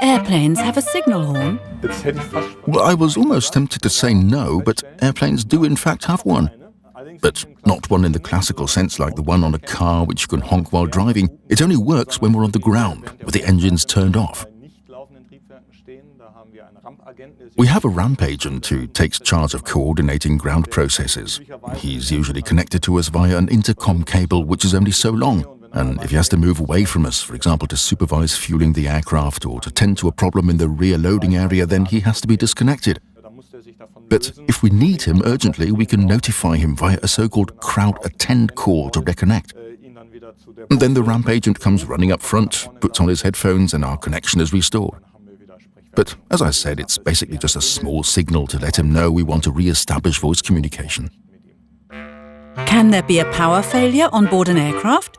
airplanes have a signal horn? Well, I was almost tempted to say no, but airplanes do in fact have one. But not one in the classical sense like the one on a car which you can honk while driving. It only works when we're on the ground, with the engines turned off. We have a ramp agent who takes charge of coordinating ground processes. He's usually connected to us via an intercom cable which is only so long, and if he has to move away from us, for example to supervise fueling the aircraft or to tend to a problem in the rear loading area, then he has to be disconnected. But if we need him urgently, we can notify him via a so-called crowd attend call to reconnect. And then the ramp agent comes running up front, puts on his headphones, and our connection is restored. But as I said, it's basically just a small signal to let him know we want to re-establish voice communication. Can there be a power failure on board an aircraft?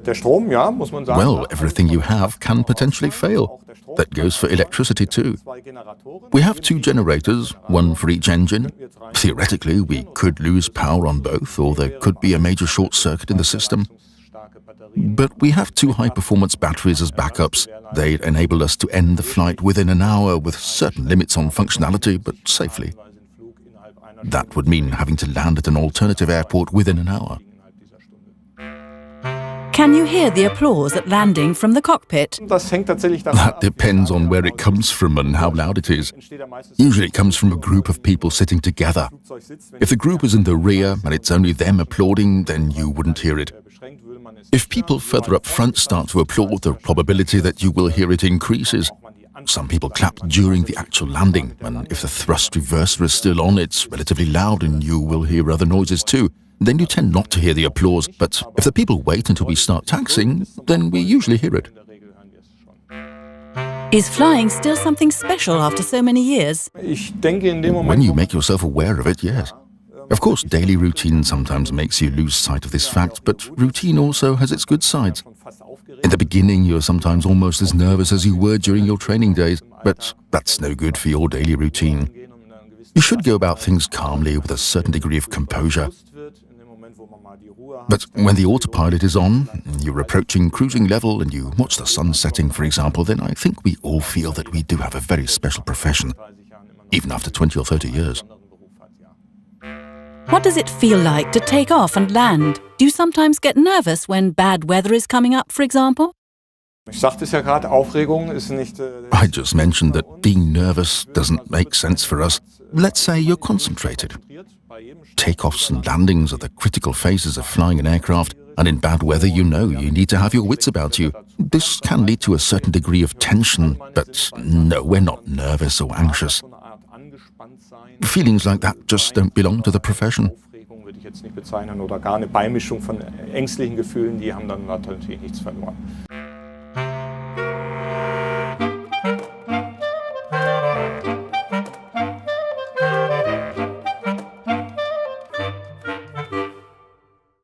Well, everything you have can potentially fail. That goes for electricity too. We have 2 generators, one for each engine. Theoretically, we could lose power on both, or there could be a major short circuit in the system. But we have 2 high-performance batteries as backups. They enable us to end the flight within an hour with certain limits on functionality, but safely. That would mean having to land at an alternative airport within an hour. Can you hear the applause at landing from the cockpit? That depends on where it comes from and how loud it is. Usually it comes from a group of people sitting together. If the group is in the rear and it's only them applauding, then you wouldn't hear it. If people further up front start to applaud, the probability that you will hear it increases. Some people clap during the actual landing, and if the thrust reverser is still on, it's relatively loud and you will hear other noises too. Then you tend not to hear the applause, but if the people wait until we start taxiing, then we usually hear it. Is flying still something special after so many years? When you make yourself aware of it, yes. Of course, daily routine sometimes makes you lose sight of this fact, but routine also has its good sides. In the beginning, you're sometimes almost as nervous as you were during your training days, but that's no good for your daily routine. You should go about things calmly with a certain degree of composure. But when the autopilot is on, you're approaching cruising level and you watch the sun setting, for example, then I think we all feel that we do have a very special profession, even after 20 or 30 years. What does it feel like to take off and land? Do you sometimes get nervous when bad weather is coming up, for example? I just mentioned that being nervous doesn't make sense for us. Let's say you're concentrated. Takeoffs and landings are the critical phases of flying an aircraft, and in bad weather you know you need to have your wits about you. This can lead to a certain degree of tension, but no, we're not nervous or anxious. Feelings like that just don't belong to the profession. Würde ich jetzt nicht bezeichnen oder gar eine Beimischung von ängstlichen Gefühlen, die haben dann natürlich nichts verloren.